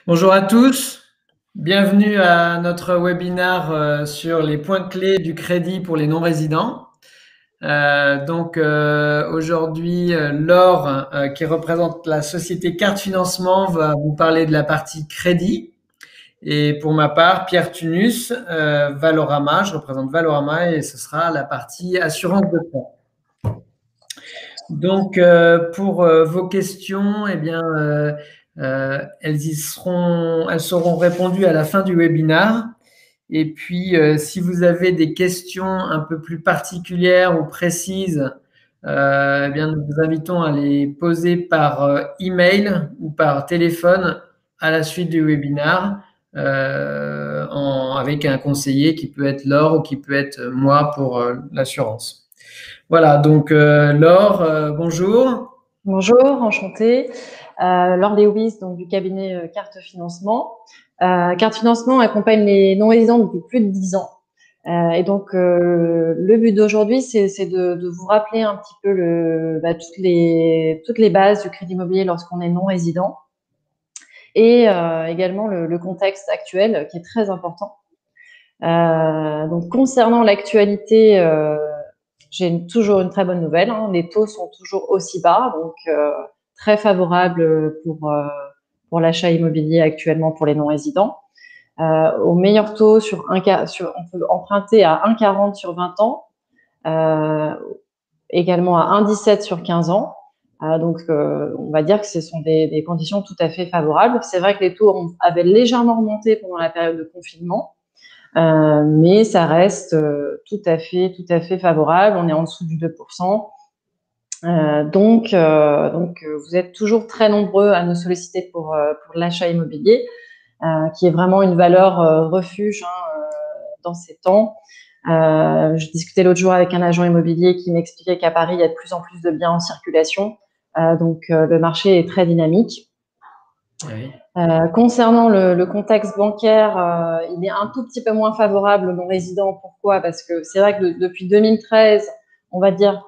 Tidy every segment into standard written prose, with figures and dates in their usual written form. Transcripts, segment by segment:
Bonjour à tous, bienvenue à notre webinaire sur les points clés du crédit pour les non-résidents. Aujourd'hui, Laure, qui représente la société Carte Financement, va vous parler de la partie crédit. Et pour ma part, Pierre Tunus, Valorama, je représente Valorama et ce sera la partie assurance de prêt. Donc, pour vos questions, eh bien, elles seront répondues à la fin du webinaire. Et puis, si vous avez des questions un peu plus particulières ou précises, eh bien, nous vous invitons à les poser par email ou par téléphone à la suite du webinaire, avec un conseiller qui peut être Laure ou qui peut être moi pour l'assurance. Voilà, donc Laure, bonjour. Bonjour, enchantée. Laure Lewis, donc du cabinet Carte Financement. Carte Financement accompagne les non-résidents depuis plus de 10 ans. Le but d'aujourd'hui, c'est de vous rappeler un petit peu toutes les bases du crédit immobilier lorsqu'on est non-résident et également le contexte actuel qui est très important. Donc, concernant l'actualité, j'ai toujours une très bonne nouvelle, hein. Les taux sont toujours aussi bas, donc très favorable pour l'achat immobilier actuellement pour les non-résidents. Au meilleur taux on peut emprunter à 1,40 sur 20 ans, également à 1,17 sur 15 ans. On va dire que ce sont des conditions tout à fait favorables. C'est vrai que les taux avaient légèrement remonté pendant la période de confinement. Mais ça reste tout à fait favorable. On est en dessous du 2%. Vous êtes toujours très nombreux à nous solliciter pour l'achat immobilier, qui est vraiment une valeur refuge dans ces temps. Je discutais l'autre jour avec un agent immobilier qui m'expliquait qu'à Paris, il y a de plus en plus de biens en circulation. Le marché est très dynamique. Oui. Concernant le contexte bancaire, il est un tout petit peu moins favorable aux non-résidents. Pourquoi? Parce que c'est vrai que depuis 2013, on va dire,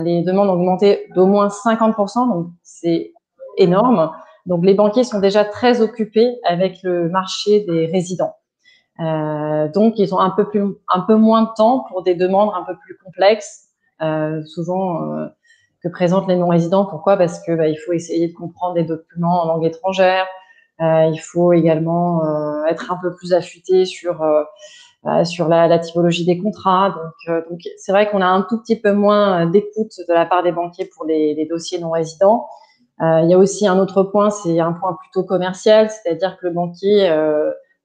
les demandes ont augmenté d'au moins 50%, donc c'est énorme. Donc les banquiers sont déjà très occupés avec le marché des résidents. Donc ils ont un peu moins de temps pour des demandes un peu plus complexes, souvent que présentent les non-résidents. Pourquoi? Parce que il faut essayer de comprendre des documents en langue étrangère. Il faut également être un peu plus affûté sur la typologie des contrats. Donc c'est vrai qu'on a un tout petit peu moins d'écoute de la part des banquiers pour les dossiers non résidents. Il y a aussi un autre point, c'est un point plutôt commercial, c'est-à-dire que le banquier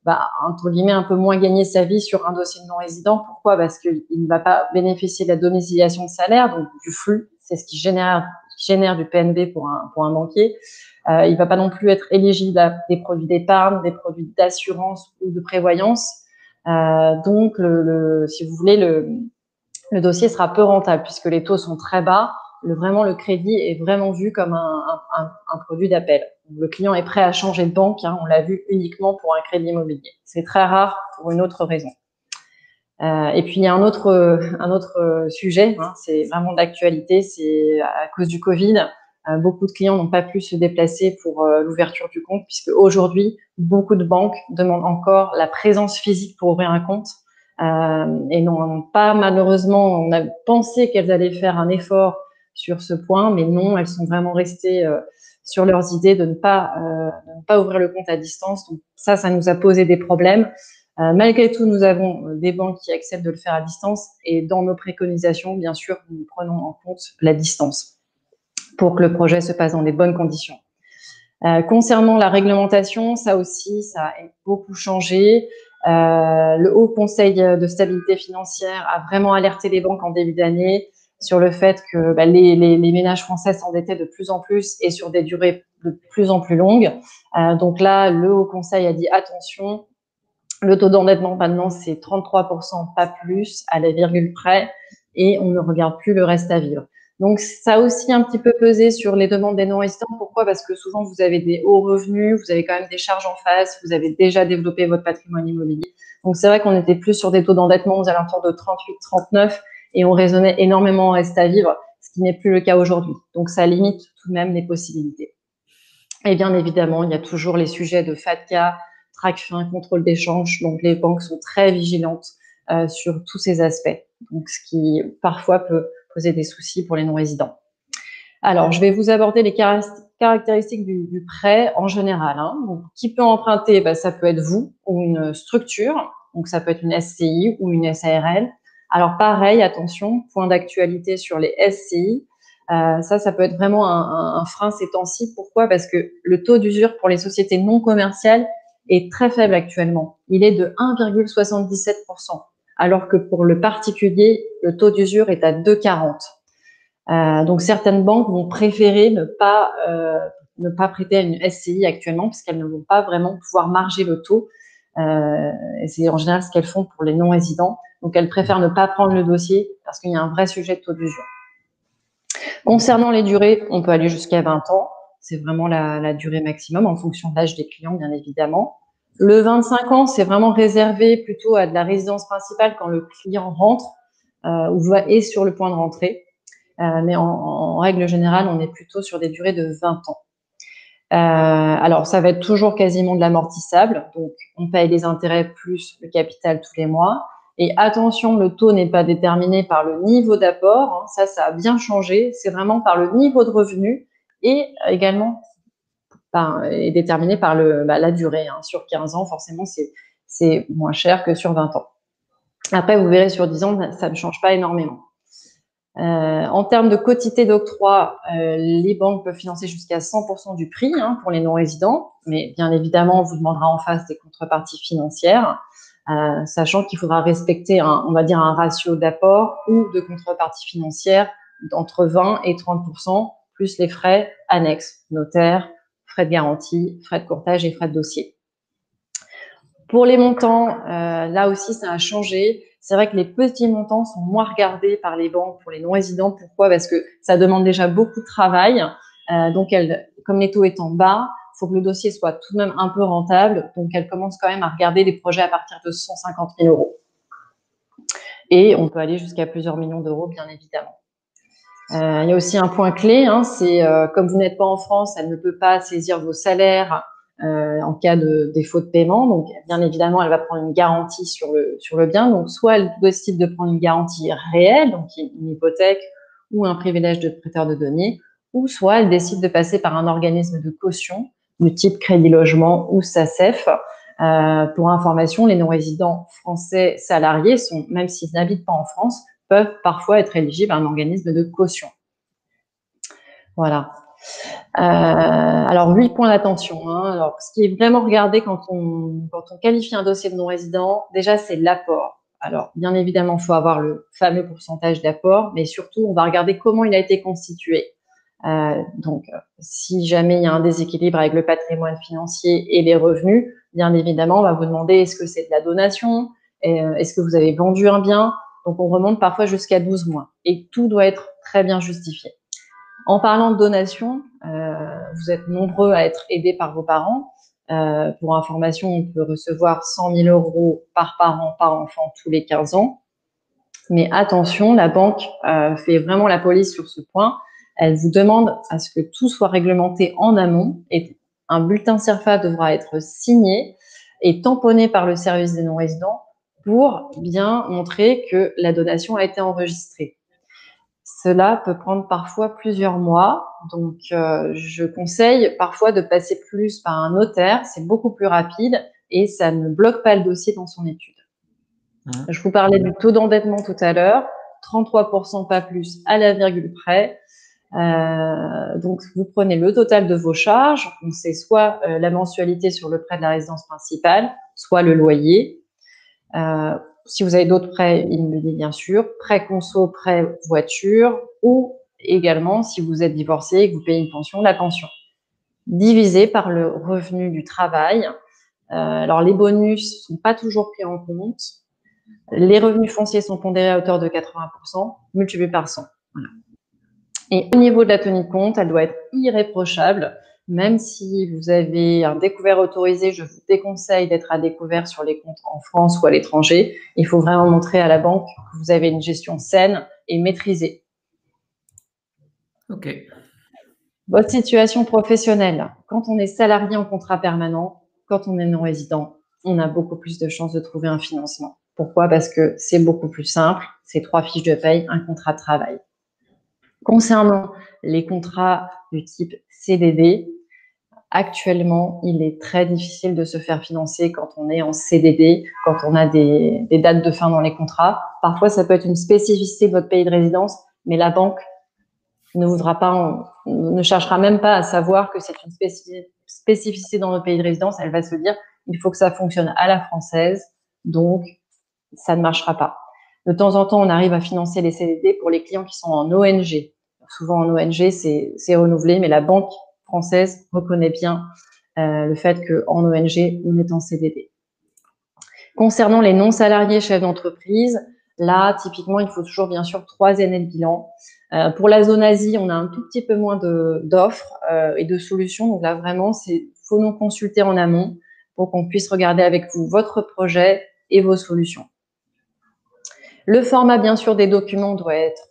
va, entre guillemets, un peu moins gagner sa vie sur un dossier de non-résident. Pourquoi? Parce qu'il ne va pas bénéficier de la domiciliation de salaire, donc du flux. C'est ce qui génère du PNB pour un banquier. Il ne va pas non plus être éligible à des produits d'épargne, des produits d'assurance ou de prévoyance. Si vous voulez, le dossier sera peu rentable puisque les taux sont très bas. Le crédit est vraiment vu comme un produit d'appel. Le client est prêt à changer de banque, hein, on l'a vu uniquement pour un crédit immobilier. C'est très rare pour une autre raison. Et puis il y a un autre sujet, hein, c'est vraiment d'actualité, c'est à cause du Covid. Beaucoup de clients n'ont pas pu se déplacer pour l'ouverture du compte, puisque aujourd'hui, beaucoup de banques demandent encore la présence physique pour ouvrir un compte. Et n'ont pas, malheureusement, on a pensé qu'elles allaient faire un effort sur ce point, mais non, elles sont vraiment restées sur leurs idées de ne pas ouvrir le compte à distance. Donc ça nous a posé des problèmes. Malgré tout, nous avons des banques qui acceptent de le faire à distance et dans nos préconisations, bien sûr, nous prenons en compte la distance pour que le projet se passe dans des bonnes conditions. Concernant la réglementation, ça aussi, ça a beaucoup changé. Le Haut Conseil de stabilité financière a vraiment alerté les banques en début d'année sur le fait que les ménages français s'endettaient de plus en plus et sur des durées de plus en plus longues. Donc là, le Haut Conseil a dit attention, le taux d'endettement maintenant c'est 33%, pas plus, à la virgule près, et on ne regarde plus le reste à vivre. Donc ça a aussi un petit peu pesé sur les demandes des non-résidents. Pourquoi? Parce que souvent vous avez des hauts revenus, vous avez quand même des charges en face, vous avez déjà développé votre patrimoine immobilier. Donc c'est vrai qu'on était plus sur des taux d'endettement aux alentours de 38, 39 et on raisonnait énormément en reste à vivre, ce qui n'est plus le cas aujourd'hui. Donc ça limite tout de même les possibilités. Et bien évidemment, il y a toujours les sujets de FATCA, TRACFIN, contrôle d'échange. Donc les banques sont très vigilantes sur tous ces aspects, donc ce qui parfois peut poser des soucis pour les non-résidents. Alors, je vais vous aborder les caractéristiques du prêt en général. Donc, qui peut emprunter? Ça peut être vous ou une structure. Donc, ça peut être une SCI ou une SARL. Alors, pareil, attention, point d'actualité sur les SCI. Ça peut être vraiment un frein ces temps-ci. Pourquoi? Parce que le taux d'usure pour les sociétés non commerciales est très faible actuellement. Il est de 1,77%, alors que pour le particulier, le taux d'usure est à 2,40%. Donc certaines banques vont préférer ne pas prêter à une SCI actuellement parce qu'elles ne vont pas vraiment pouvoir marger le taux. Et c'est en général ce qu'elles font pour les non-résidents. Donc elles préfèrent ne pas prendre le dossier parce qu'il y a un vrai sujet de taux d'usure. Concernant les durées, on peut aller jusqu'à 20 ans. C'est vraiment la durée maximum en fonction de l'âge des clients, bien évidemment. Le 25 ans, c'est vraiment réservé plutôt à de la résidence principale quand le client rentre ou est sur le point de rentrer. Mais en règle générale, on est plutôt sur des durées de 20 ans. Alors, ça va être toujours quasiment de l'amortissable. Donc, on paye des intérêts plus le capital tous les mois. Et attention, le taux n'est pas déterminé par le niveau d'apport. Ça a bien changé. C'est vraiment par le niveau de revenu et également est déterminé par la durée. Sur 15 ans, forcément, c'est moins cher que sur 20 ans. Après, vous verrez, sur 10 ans, ça ne change pas énormément. En termes de quotité d'octroi, les banques peuvent financer jusqu'à 100% du prix pour les non-résidents, mais bien évidemment, on vous demandera en face des contreparties financières, sachant qu'il faudra respecter on va dire un ratio d'apport ou de contrepartie financière d'entre 20 et 30%, plus les frais annexes, notaire, frais de garantie, frais de courtage et frais de dossier. Pour les montants, là aussi, ça a changé. C'est vrai que les petits montants sont moins regardés par les banques pour les non-résidents. Pourquoi? Parce que ça demande déjà beaucoup de travail. Donc, comme les taux étant bas, il faut que le dossier soit tout de même un peu rentable. Donc, elles commencent quand même à regarder des projets à partir de 150 000 euros. Et on peut aller jusqu'à plusieurs millions d'euros, bien évidemment. Il y a aussi un point clé, c'est comme vous n'êtes pas en France, elle ne peut pas saisir vos salaires en cas de défaut de paiement. Donc, bien évidemment, elle va prendre une garantie sur le bien. Donc, soit elle décide de prendre une garantie réelle, donc une hypothèque ou un privilège de prêteur de données, ou soit elle décide de passer par un organisme de caution du type Crédit Logement ou SACEF. Pour information, les non-résidents français salariés, même s'ils n'habitent pas en France, peuvent parfois être éligibles à un organisme de caution. Voilà. Alors, 8 points d'attention. Alors, ce qui est vraiment regardé quand on qualifie un dossier de non-résident, déjà, c'est l'apport. Alors, bien évidemment, il faut avoir le fameux pourcentage d'apport, mais surtout, on va regarder comment il a été constitué. Donc, si jamais il y a un déséquilibre avec le patrimoine financier et les revenus, bien évidemment, on va vous demander est-ce que c'est de la donation, est-ce que vous avez vendu un bien. Donc, on remonte parfois jusqu'à 12 mois et tout doit être très bien justifié. En parlant de donation, vous êtes nombreux à être aidés par vos parents. Pour information, on peut recevoir 100 000 euros par parent, par enfant tous les 15 ans. Mais attention, la banque fait vraiment la police sur ce point. Elle vous demande à ce que tout soit réglementé en amont et un bulletin CERFA devra être signé et tamponné par le service des non-résidents pour bien montrer que la donation a été enregistrée. Cela peut prendre parfois plusieurs mois, donc je conseille parfois de passer plus par un notaire, c'est beaucoup plus rapide et ça ne bloque pas le dossier dans son étude. Je vous parlais du taux d'endettement tout à l'heure, 33% pas plus à la virgule près. Donc, vous prenez le total de vos charges, donc c'est soit la mensualité sur le prêt de la résidence principale, soit le loyer. Si vous avez d'autres prêts, il me le dit bien sûr, prêt conso, prêt voiture, ou également si vous êtes divorcé et que vous payez une pension, la pension, divisé par le revenu du travail. Alors, les bonus ne sont pas toujours pris en compte. Les revenus fonciers sont pondérés à hauteur de 80%, multipliés par 100. Voilà. Et au niveau de la tenue de compte, elle doit être irréprochable. Même si vous avez un découvert autorisé, je vous déconseille d'être à découvert sur les comptes en France ou à l'étranger. Il faut vraiment montrer à la banque que vous avez une gestion saine et maîtrisée. Ok. Votre situation professionnelle, quand on est salarié en contrat permanent, quand on est non-résident, on a beaucoup plus de chances de trouver un financement. Pourquoi? Parce que c'est beaucoup plus simple, c'est 3 fiches de paye, un contrat de travail. Concernant les contrats du type CDD, actuellement, il est très difficile de se faire financer quand on est en CDD, quand on a des dates de fin dans les contrats. Parfois, ça peut être une spécificité de votre pays de résidence, mais la banque ne cherchera même pas à savoir que c'est une spécificité dans notre pays de résidence. Elle va se dire, il faut que ça fonctionne à la française, donc ça ne marchera pas. De temps en temps, on arrive à financer les CDD pour les clients qui sont en ONG. Souvent, en ONG, c'est renouvelé, mais la banque française reconnaît bien le fait qu'en ONG, on est en CDD. Concernant les non-salariés chefs d'entreprise, là, typiquement, il faut toujours, bien sûr, 3 années de bilan. Pour la zone Asie, on a un tout petit peu moins d'offres et de solutions. Donc là, vraiment, il faut nous consulter en amont pour qu'on puisse regarder avec vous votre projet et vos solutions. Le format, bien sûr, des documents doit être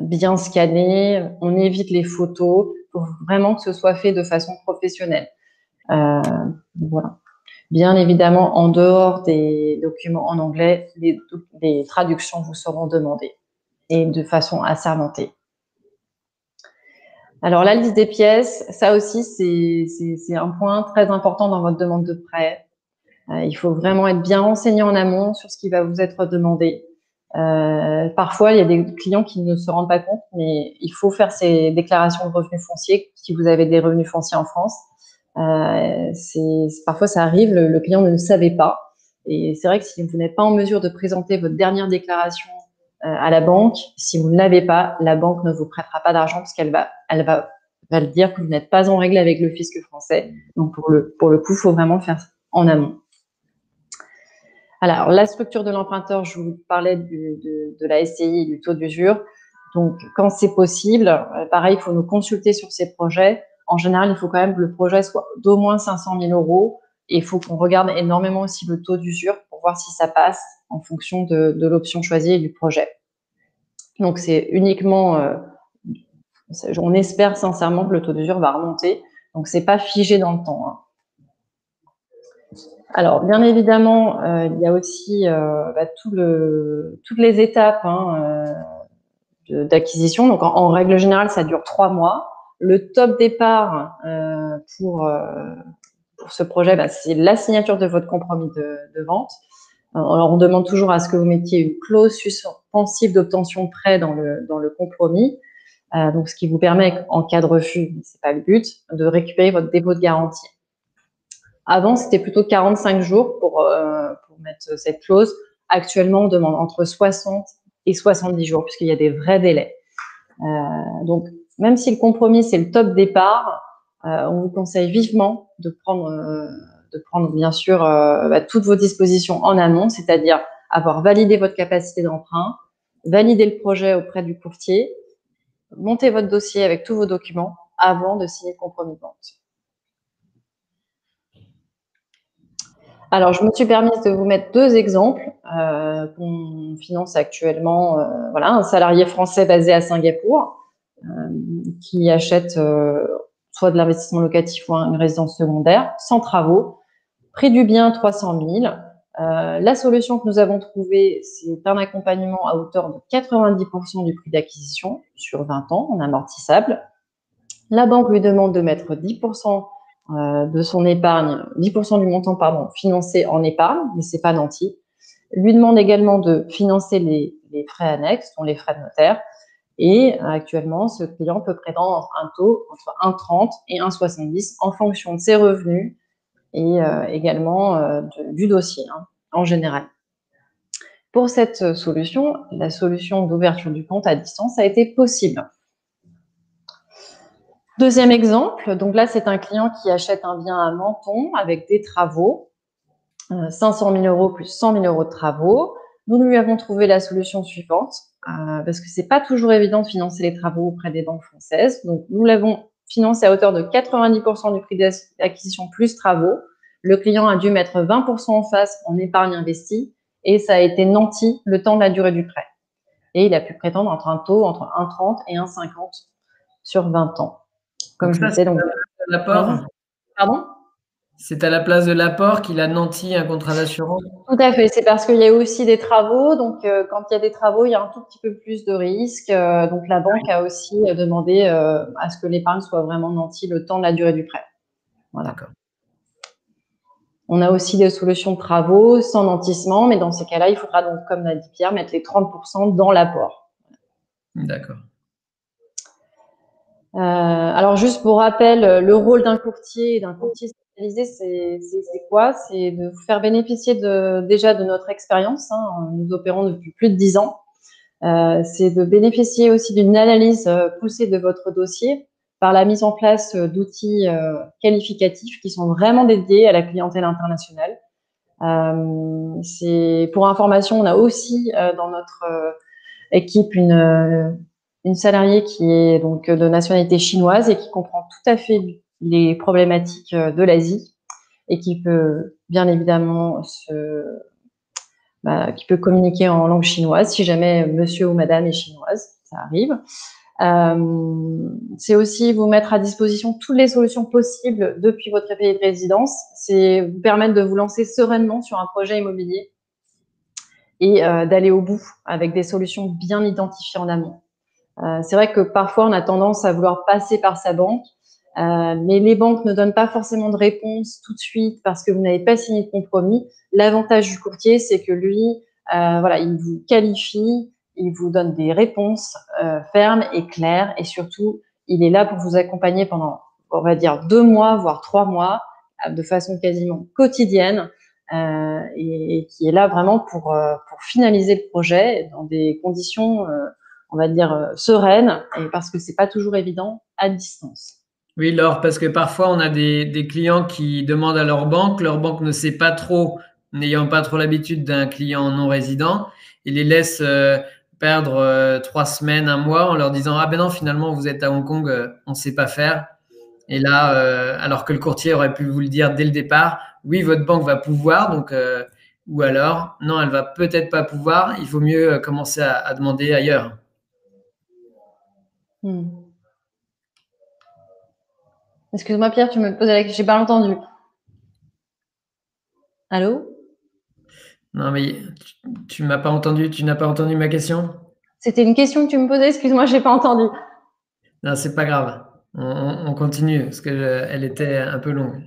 bien scanné. On évite les photos pour vraiment que ce soit fait de façon professionnelle. Voilà. Bien évidemment, en dehors des documents en anglais, des traductions vous seront demandées et de façon assermentée. Alors, la liste des pièces, ça aussi, c'est un point très important dans votre demande de prêt. Il faut vraiment être bien renseigné en amont sur ce qui va vous être demandé. Parfois, il y a des clients qui ne se rendent pas compte, mais il faut faire ces déclarations de revenus fonciers si vous avez des revenus fonciers en France. Parfois, ça arrive, le client ne le savait pas. Et c'est vrai que si vous n'êtes pas en mesure de présenter votre dernière déclaration à la banque, si vous ne l'avez pas, la banque ne vous prêtera pas d'argent parce qu'elle va le dire que vous n'êtes pas en règle avec le fisc français. Donc, pour le coup, il faut vraiment le faire en amont. Alors, la structure de l'emprunteur, je vous parlais de la SCI et du taux d'usure. Donc, quand c'est possible, pareil, il faut nous consulter sur ces projets. En général, il faut quand même que le projet soit d'au moins 500 000 euros. Et il faut qu'on regarde énormément aussi le taux d'usure pour voir si ça passe en fonction de l'option choisie et du projet. Donc, c'est uniquement, on espère sincèrement que le taux d'usure va remonter. Donc, c'est pas figé dans le temps, hein. Alors, bien évidemment, il y a aussi toutes les étapes d'acquisition. Donc, en règle générale, ça dure 3 mois. Le top départ pour ce projet, c'est la signature de votre compromis de vente. Alors, on demande toujours à ce que vous mettiez une clause suspensive d'obtention de prêt dans le compromis. Donc, ce qui vous permet, en cas de refus, mais c'est pas le but, de récupérer votre dépôt de garantie. Avant, c'était plutôt 45 jours pour mettre cette clause. Actuellement, on demande entre 60 et 70 jours, puisqu'il y a des vrais délais. Donc, même si le compromis, c'est le top départ, on vous conseille vivement de prendre bien sûr toutes vos dispositions en amont, c'est-à-dire avoir validé votre capacité d'emprunt, valider le projet auprès du courtier, monter votre dossier avec tous vos documents avant de signer le compromis de vente. Alors, je me suis permise de vous mettre 2 exemples qu'on finance actuellement. Voilà, un salarié français basé à Singapour qui achète soit de l'investissement locatif ou une résidence secondaire sans travaux. Prix du bien 300 000. La solution que nous avons trouvée, c'est un accompagnement à hauteur de 90% du prix d'acquisition sur 20 ans en amortissable. La banque lui demande de mettre 10% de son épargne, 10% du montant, financé en épargne, mais c'est pas nanti. Lui demande également de financer les frais annexes, dont les frais de notaire. Et actuellement, ce client peut prétendre un taux entre 1,30 et 1,70 en fonction de ses revenus et également du dossier en général. Pour cette solution, la solution d'ouverture du compte à distance a été possible. Deuxième exemple, donc là, c'est un client qui achète un bien à Menton avec des travaux, 500 000 euros plus 100 000 euros de travaux. Nous lui avons trouvé la solution suivante, parce que c'est pas toujours évident de financer les travaux auprès des banques françaises. Donc, nous l'avons financé à hauteur de 90% du prix d'acquisition plus travaux. Le client a dû mettre 20% en face en épargne investie et ça a été nanti le temps de la durée du prêt. Et il a pu prétendre un taux entre 1,30 et 1,50 sur 20 ans. comme Donc je vous ça, c'est disais. Donc, à la place de voilà. l'apport? Pardon? C'est à la place de l'apport qu'il a nanti un contrat d'assurance? Tout à fait, c'est parce qu'il y a aussi des travaux. Donc, quand il y a des travaux, il y a un tout petit peu plus de risques. Donc, la banque a aussi demandé à ce que l'épargne soit vraiment nantie le temps de la durée du prêt. Voilà. D'accord. On a aussi des solutions de travaux sans nantissement, mais dans ces cas-là, il faudra donc, comme l'a dit Pierre, mettre les 30% dans l'apport. D'accord. Alors, juste pour rappel, le rôle d'un courtier spécialisé, c'est quoi? C'est de vous faire bénéficier déjà de notre expérience. Nous opérons depuis plus de 10 ans. C'est de bénéficier aussi d'une analyse poussée de votre dossier par la mise en place d'outils qualificatifs qui sont vraiment dédiés à la clientèle internationale. Pour information, on a aussi dans notre équipe une salariée qui est donc de nationalité chinoise et qui comprend tout à fait les problématiques de l'Asie et qui peut bien évidemment qui peut communiquer en langue chinoise si jamais monsieur ou madame est chinoise, ça arrive. C'est aussi vous mettre à disposition toutes les solutions possibles depuis votre pays de résidence. C'est vous permettre de vous lancer sereinement sur un projet immobilier et d'aller au bout avec des solutions bien identifiées en amont. C'est vrai que parfois on a tendance à vouloir passer par sa banque, mais les banques ne donnent pas forcément de réponse tout de suite parce que vous n'avez pas signé de compromis. L'avantage du courtier, c'est que lui, voilà, il vous qualifie, il vous donne des réponses fermes et claires, et surtout, il est là pour vous accompagner pendant, on va dire, 2 mois, voire 3 mois, de façon quasiment quotidienne, et qui est là vraiment pour finaliser le projet dans des conditions on va dire sereines, et parce que c'est pas toujours évident à distance. Oui, Laure, parce que parfois on a des clients qui demandent à leur banque ne sait pas trop, n'ayant pas trop l'habitude d'un client non résident, et les laisse perdre 3 semaines, un mois en leur disant ah ben non, finalement vous êtes à Hong Kong, on ne sait pas faire. Et là, alors que le courtier aurait pu vous le dire dès le départ, oui, votre banque va pouvoir, donc ou alors non, elle va peut-être pas pouvoir, il vaut mieux commencer à demander ailleurs. Excuse-moi Pierre, tu me posais la question, j'ai pas entendu. Allô? Non, mais tu m'as pas entendu, tu n'as pas entendu ma question? C'était une question que tu me posais, excuse-moi, j'ai pas entendu. Non, c'est pas grave. On continue parce que elle était un peu longue.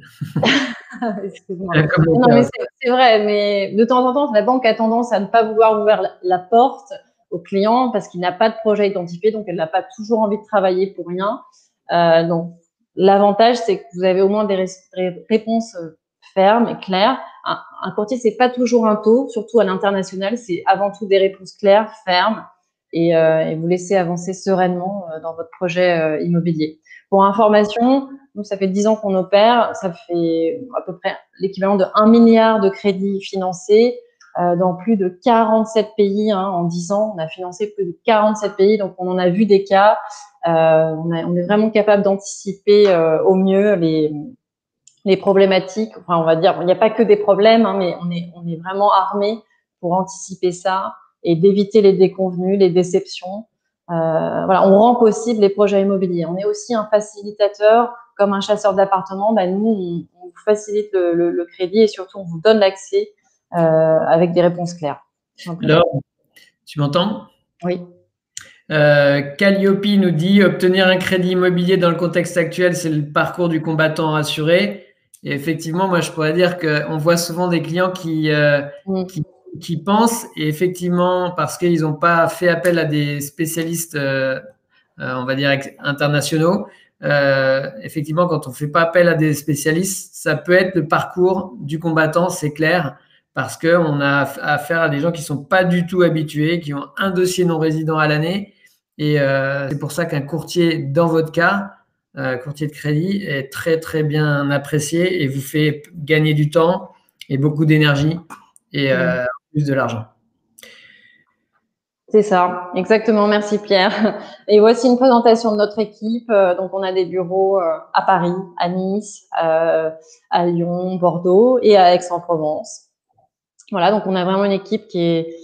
Excuse-moi. Un Non, mais commentaire. c'est vrai, mais de temps en temps, la banque a tendance à ne pas vouloir ouvrir la porte au client parce qu'il n'a pas de projet identifié, donc elle n'a pas toujours envie de travailler pour rien. Donc, l'avantage, c'est que vous avez au moins des réponses fermes et claires. Un courtier, c'est pas toujours un taux, surtout à l'international, c'est avant tout des réponses claires, fermes, et vous laisser avancer sereinement dans votre projet immobilier. Pour information, nous, ça fait 10 ans qu'on opère, ça fait à peu près l'équivalent de 1 milliard de crédits financés dans plus de 47 pays. En 10 ans, on a financé plus de 47 pays, donc on en a vu des cas. On est vraiment capable d'anticiper au mieux les problématiques. Enfin, on va dire, il n'y a pas que des problèmes, mais on est vraiment armé pour anticiper ça et d'éviter les déconvenues, les déceptions. Voilà, on rend possible les projets immobiliers. On est aussi un facilitateur, comme un chasseur d'appartements. Nous, on vous facilite le crédit et surtout on vous donne l'accès avec des réponses claires. Laure, tu m'entends? Oui. Calliope nous dit obtenir un crédit immobilier dans le contexte actuel, c'est le parcours du combattant assuré. Et effectivement, moi, je pourrais dire qu'on voit souvent des clients qui, qui pensent, et effectivement, parce qu'ils n'ont pas fait appel à des spécialistes, on va dire, internationaux, effectivement, quand on ne fait pas appel à des spécialistes, ça peut être le parcours du combattant, c'est clair, parce qu'on a affaire à des gens qui ne sont pas du tout habitués, qui ont un dossier non résident à l'année. Et c'est pour ça qu'un courtier, dans votre cas, courtier de crédit, est très très bien apprécié et vous fait gagner du temps et beaucoup d'énergie et plus de l'argent. C'est ça, exactement. Merci Pierre. Et voici une présentation de notre équipe. Donc, on a des bureaux à Paris, à Nice, à Lyon, Bordeaux et à Aix-en-Provence. Voilà, donc on a vraiment une équipe qui est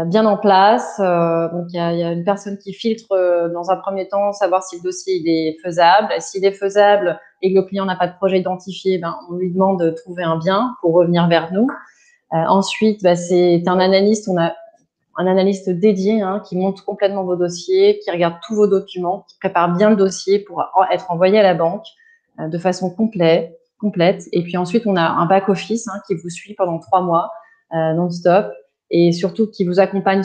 bien en place. Donc, il y a une personne qui filtre dans un premier temps, savoir si le dossier il est faisable. S'il est faisable et que le client n'a pas de projet identifié, on lui demande de trouver un bien pour revenir vers nous. Ensuite, c'est un analyste. On a un analyste dédié qui monte complètement vos dossiers, qui regarde tous vos documents, qui prépare bien le dossier pour être envoyé à la banque de façon complète. Et puis ensuite, on a un back-office qui vous suit pendant 3 mois non-stop et surtout qui vous accompagne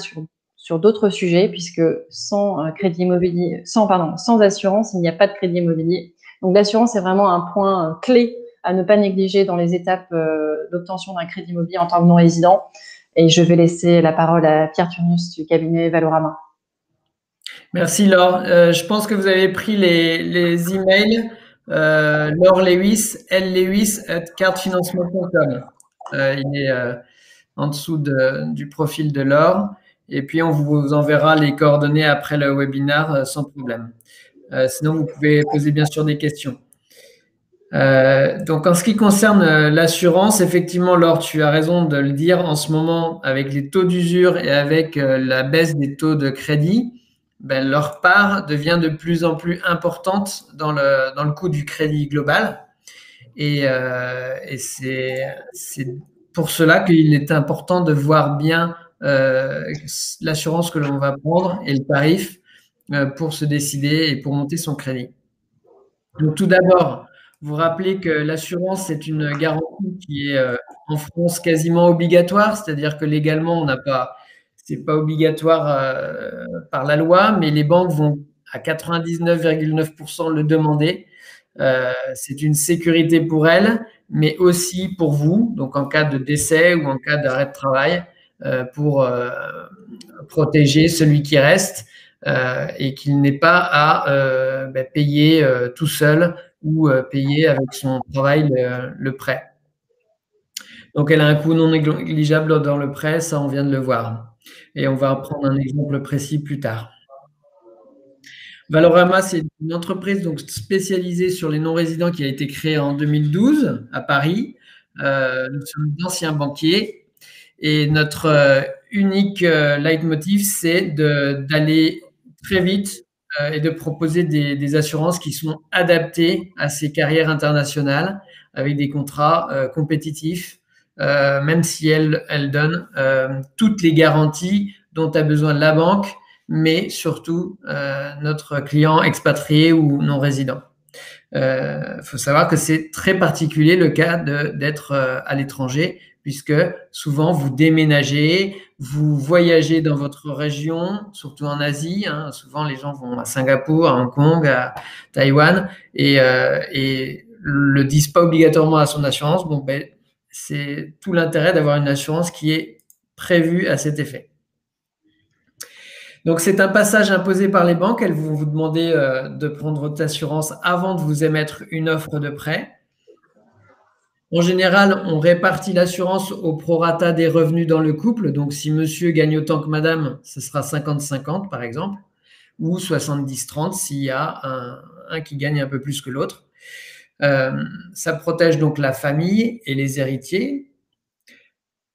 sur d'autres sujets, puisque sans crédit immobilier, sans assurance, il n'y a pas de crédit immobilier. Donc l'assurance est vraiment un point clé à ne pas négliger dans les étapes d'obtention d'un crédit immobilier en tant que non-résident. Et je vais laisser la parole à Pierre Turnus du cabinet Valorama. Merci Laure. Je pense que vous avez pris les emails. Laure Lewis, llewis@cardfinancement.com. Il est en dessous du profil de Laure. Et puis, on vous enverra les coordonnées après le webinaire sans problème. Sinon, vous pouvez poser bien sûr des questions. Donc, en ce qui concerne l'assurance, effectivement, Laure, tu as raison de le dire. En ce moment, avec les taux d'usure et avec la baisse des taux de crédit, leur part devient de plus en plus importante dans le coût du crédit global. Et c'est pour cela qu'il est important de voir bien l'assurance que l'on va prendre et le tarif pour se décider et pour monter son crédit. Donc, tout d'abord, vous rappelez que l'assurance, c'est une garantie qui est en France quasiment obligatoire, c'est-à-dire que légalement, c'est pas obligatoire par la loi, mais les banques vont à 99,9% le demander. C'est une sécurité pour elles, mais aussi pour vous, donc en cas de décès ou en cas d'arrêt de travail, pour protéger celui qui reste et qu'il n'ait pas à payer tout seul ou payer avec son travail le prêt. Donc, elle a un coût non négligeable dans le prêt, ça on vient de le voir. Et on va prendre un exemple précis plus tard. Valorama, c'est une entreprise donc spécialisée sur les non-résidents qui a été créée en 2012 à Paris. Nous sommes d'anciens banquiers et notre unique leitmotiv, c'est d'aller très vite et de proposer des assurances qui sont adaptées à ces carrières internationales avec des contrats compétitifs, même si elles donnent toutes les garanties dont a besoin la banque, mais surtout notre client expatrié ou non résident. Faut savoir que c'est très particulier le cas d'être à l'étranger, puisque souvent vous déménagez, vous voyagez dans votre région, surtout en Asie. Souvent les gens vont à Singapour, à Hong Kong, à Taïwan, et le disent pas obligatoirement à son assurance. C'est tout l'intérêt d'avoir une assurance qui est prévue à cet effet. Donc, c'est un passage imposé par les banques. Elles vont vous demander de prendre votre assurance avant de vous émettre une offre de prêt. En général, on répartit l'assurance au prorata des revenus dans le couple. Donc, si monsieur gagne autant que madame, ce sera 50-50 par exemple, ou 70-30 s'il y a un qui gagne un peu plus que l'autre. Ça protège donc la famille et les héritiers.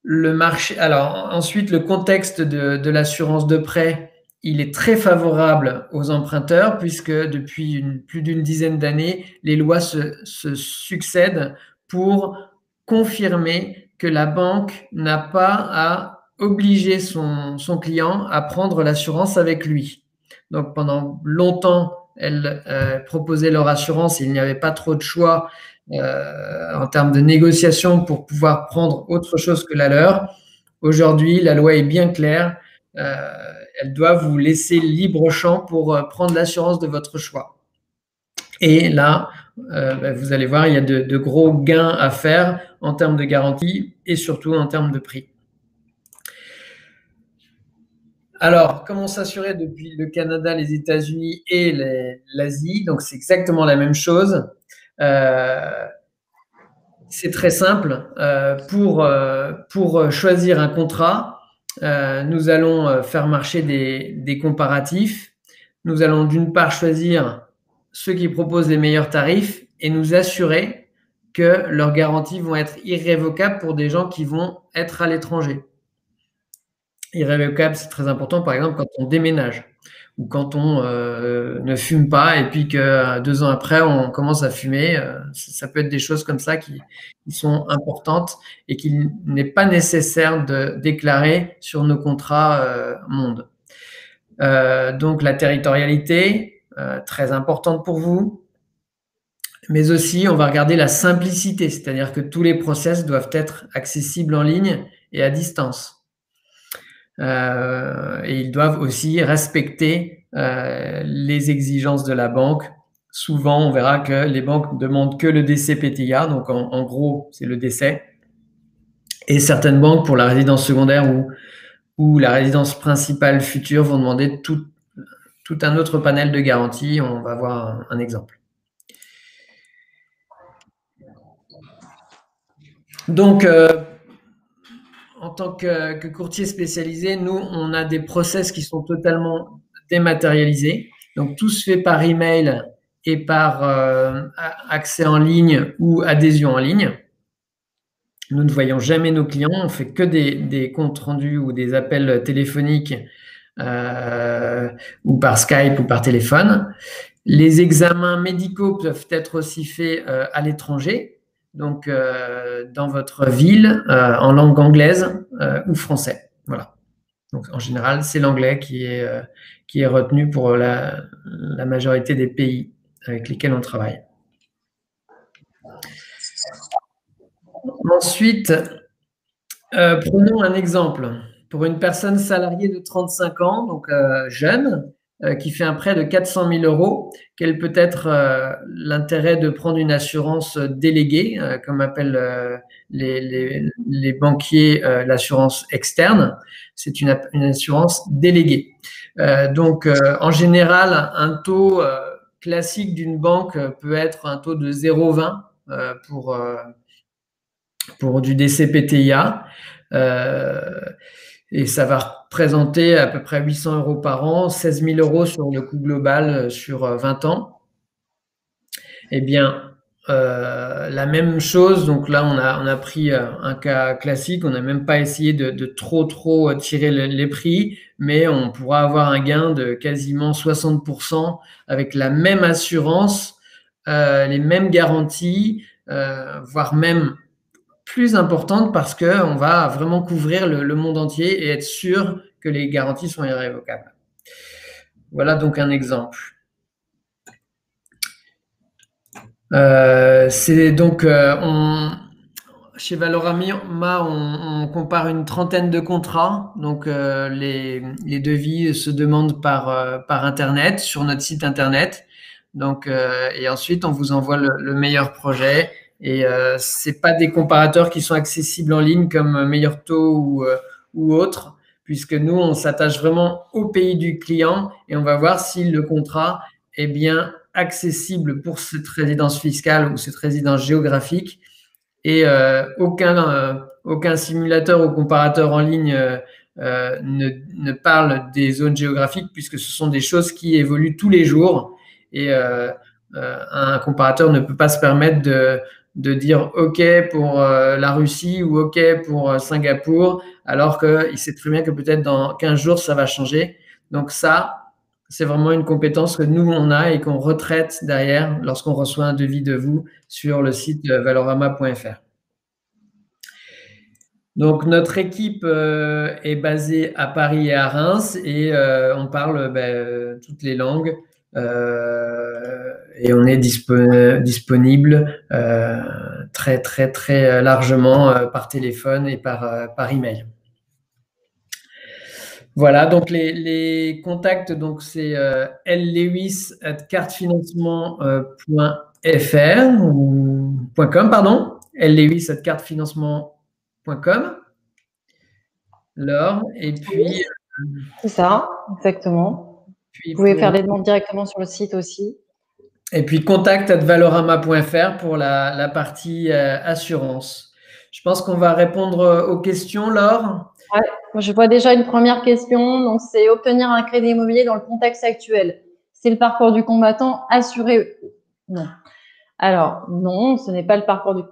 Le marché. Alors, ensuite, le contexte de l'assurance de prêt, il est très favorable aux emprunteurs puisque depuis plus d'une dizaine d'années, les lois se succèdent pour confirmer que la banque n'a pas à obliger son client à prendre l'assurance avec lui. Donc, pendant longtemps, elles proposaient leur assurance et il n'y avait pas trop de choix en termes de négociation pour pouvoir prendre autre chose que la leur. Aujourd'hui, la loi est bien claire. Elle doit vous laisser libre champ pour prendre l'assurance de votre choix. Et là, vous allez voir, il y a de gros gains à faire en termes de garantie et surtout en termes de prix. Alors, comment s'assurer depuis le Canada, les États-Unis et l'Asie? Donc, c'est exactement la même chose. C'est très simple. Pour choisir un contrat, nous allons faire marcher des comparatifs. Nous allons d'une part choisir ceux qui proposent les meilleurs tarifs et nous assurer que leurs garanties vont être irrévocables pour des gens qui vont être à l'étranger. Irrévocable, c'est très important, par exemple, quand on déménage ou quand on ne fume pas et puis que 2 ans après, on commence à fumer. Ça peut être des choses comme ça qui sont importantes et qu'il n'est pas nécessaire de déclarer sur nos contrats monde. Donc la territorialité, très importante pour vous. Mais aussi, on va regarder la simplicité, c'est-à-dire que tous les process doivent être accessibles en ligne et à distance. Et ils doivent aussi respecter les exigences de la banque. Souvent, on verra que les banques demandent que le DCPTIA, donc en gros, c'est le décès. Et certaines banques, pour la résidence secondaire ou la résidence principale future, vont demander tout un autre panel de garanties. On va voir un exemple. Donc, en tant que courtier spécialisé, nous, on a des process qui sont totalement dématérialisés. Donc, tout se fait par email et par accès en ligne ou adhésion en ligne. Nous ne voyons jamais nos clients, on fait que des comptes rendus ou des appels téléphoniques ou par Skype ou par téléphone. Les examens médicaux peuvent être aussi faits à l'étranger, donc dans votre ville, en langue anglaise ou français. Voilà. Donc en général, c'est l'anglais qui est retenu pour la majorité des pays avec lesquels on travaille. Ensuite, prenons un exemple. Pour une personne salariée de 35 ans, donc jeune, qui fait un prêt de 400 000 €, quel peut être l'intérêt de prendre une assurance déléguée, comme appellent les banquiers l'assurance externe? C'est une assurance déléguée. Donc, en général, un taux classique d'une banque peut être un taux de 0,20 pour du DCPTIA. Et ça va représenter à peu près 800 € par an, 16 000 € sur le coût global sur 20 ans. Eh bien, la même chose, donc là on a pris un cas classique, on n'a même pas essayé de trop tirer les prix, mais on pourra avoir un gain de quasiment 60% avec la même assurance, les mêmes garanties, voire même plus importante parce qu'on va vraiment couvrir le monde entier et être sûr que les garanties sont irrévocables. Voilà donc un exemple. C'est donc chez Valorama, on compare une trentaine de contrats. Donc les devis se demandent par internet sur notre site internet. Donc et ensuite on vous envoie le meilleur projet. Et c'est pas des comparateurs qui sont accessibles en ligne comme Meilleur Taux ou autres, puisque nous on s'attache vraiment au pays du client et on va voir si le contrat est bien accessible pour cette résidence fiscale ou cette résidence géographique. Et aucun simulateur ou comparateur en ligne ne parle des zones géographiques, puisque ce sont des choses qui évoluent tous les jours. Et un comparateur ne peut pas se permettre de dire OK pour la Russie ou OK pour Singapour, alors qu'il sait très bien que peut-être dans 15 jours, ça va changer. Donc ça, c'est vraiment une compétence que nous, on a et qu'on retraite derrière lorsqu'on reçoit un devis de vous sur le site valorama.fr. Donc, notre équipe est basée à Paris et à Reims et on parle toutes les langues et on est disponible très, très, très largement par téléphone et par email. Voilà, donc les contacts, donc c'est llewis@cartefinancement.fr ou .com, pardon, llewis@cartefinancement.com. Laure, et puis c'est ça, exactement. Vous pouvez faire des demandes directement sur le site aussi. Et puis contact@valorama.fr pour la partie assurance. Je pense qu'on va répondre aux questions, Laure. Ouais, moi je vois déjà une première question. Donc, c'est obtenir un crédit immobilier dans le contexte actuel. C'est le parcours du combattant assuré? Non. Alors, non, ce n'est pas le parcours du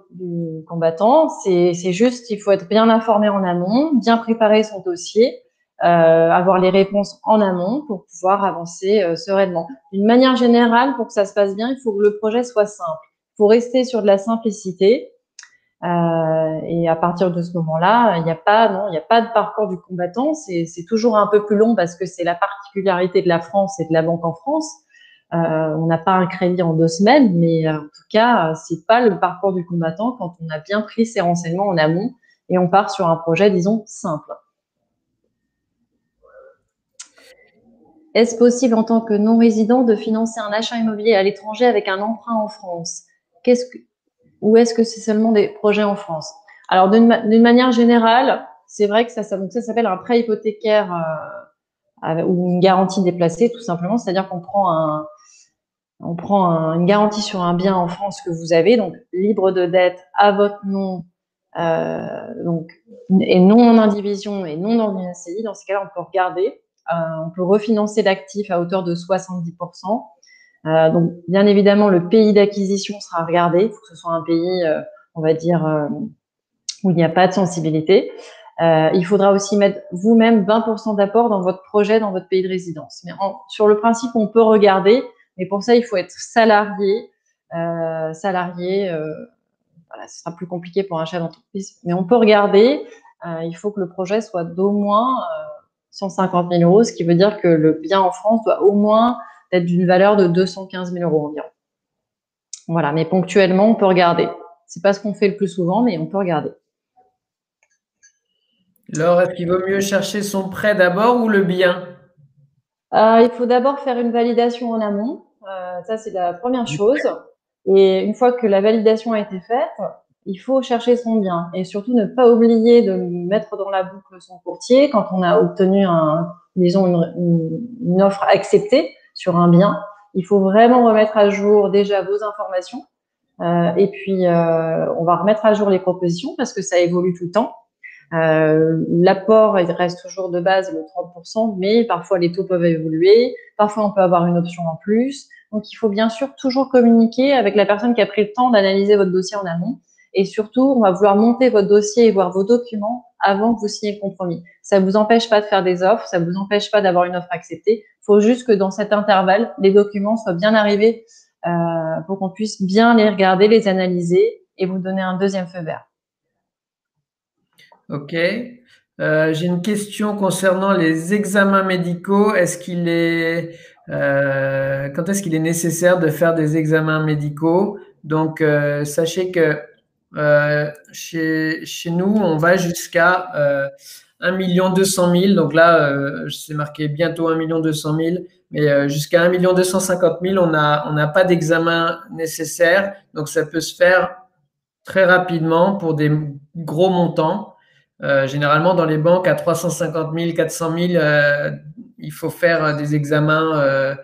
combattant. C'est juste, il faut être bien informé en amont, bien préparer son dossier. avoir les réponses en amont pour pouvoir avancer sereinement. D'une manière générale, pour que ça se passe bien, il faut que le projet soit simple. Il faut rester sur de la simplicité. Et à partir de ce moment-là, il n'y a pas de parcours du combattant. C'est toujours un peu plus long parce que c'est la particularité de la France et de la banque en France. On n'a pas un crédit en 2 semaines, mais en tout cas, c'est pas le parcours du combattant quand on a bien pris ses renseignements en amont et on part sur un projet, disons, simple. Est-ce possible en tant que non-résident de financer un achat immobilier à l'étranger avec un emprunt en France? Ou est-ce que c'est seulement des projets en France? Alors, d'une manière générale, c'est vrai que ça s'appelle un prêt hypothécaire ou une garantie déplacée, tout simplement. C'est-à-dire qu'on prend une garantie sur un bien en France que vous avez, donc libre de dette à votre nom, et non en indivision et non dans une SCI. Dans ces cas-là, on peut regarder. On peut refinancer l'actif à hauteur de 70%. Donc, bien évidemment, le pays d'acquisition sera regardé. Il faut que ce soit un pays, on va dire, où il n'y a pas de sensibilité. Il faudra aussi mettre vous-même 20% d'apport dans votre projet, dans votre pays de résidence. Mais sur le principe, on peut regarder, mais pour ça, il faut être salarié. Voilà, ce sera plus compliqué pour un chef d'entreprise, mais on peut regarder. Il faut que le projet soit d'au moins 150 000 euros, ce qui veut dire que le bien en France doit au moins être d'une valeur de 215 000 euros environ. Voilà, mais ponctuellement, on peut regarder. C'est pas ce qu'on fait le plus souvent, mais on peut regarder. Laure, est-ce qu'il vaut mieux chercher son prêt d'abord ou le bien? Il faut d'abord faire une validation en amont. Ça, c'est la première chose. Et une fois que la validation a été faite, il faut chercher son bien. Et surtout, ne pas oublier de mettre dans la boucle son courtier quand on a obtenu une offre acceptée sur un bien. Il faut vraiment remettre à jour déjà vos informations. Et puis, on va remettre à jour les propositions parce que ça évolue tout le temps. L'apport, il reste toujours de base le 30%, mais parfois les taux peuvent évoluer, parfois on peut avoir une option en plus. Donc il faut bien sûr toujours communiquer avec la personne qui a pris le temps d'analyser votre dossier en amont. Et surtout, on va vouloir monter votre dossier et voir vos documents avant que vous signiez le compromis. Ça ne vous empêche pas de faire des offres, ça ne vous empêche pas d'avoir une offre acceptée. Il faut juste que dans cet intervalle, les documents soient bien arrivés pour qu'on puisse bien les regarder, les analyser et vous donner un deuxième feu vert. Ok. J'ai une question concernant les examens médicaux. Quand est-ce qu'il est nécessaire de faire des examens médicaux? Donc, sachez que chez nous, on va jusqu'à 1 200 000. Donc là, c'est marqué bientôt 1 200 000. Mais jusqu'à 1 250 000, on n'a pas d'examen nécessaire. Donc, ça peut se faire très rapidement pour des gros montants. Généralement, dans les banques, à 350 000, 400 000, il faut faire des examens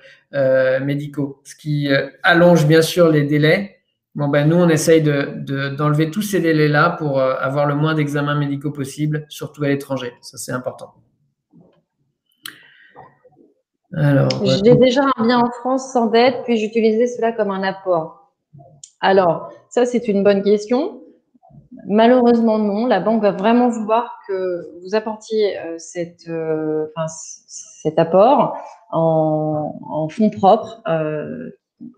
médicaux, ce qui allonge bien sûr les délais. Bon, ben, nous, on essaye d'enlever tous ces délais-là pour avoir le moins d'examens médicaux possible, surtout à l'étranger. Ça, c'est important. Alors, j'ai déjà un bien en France sans dette, puis j'utilisais cela comme un apport. Alors, ça, c'est une bonne question. Malheureusement, non. La banque va vraiment vouloir que vous apportiez cet apport en fonds propres.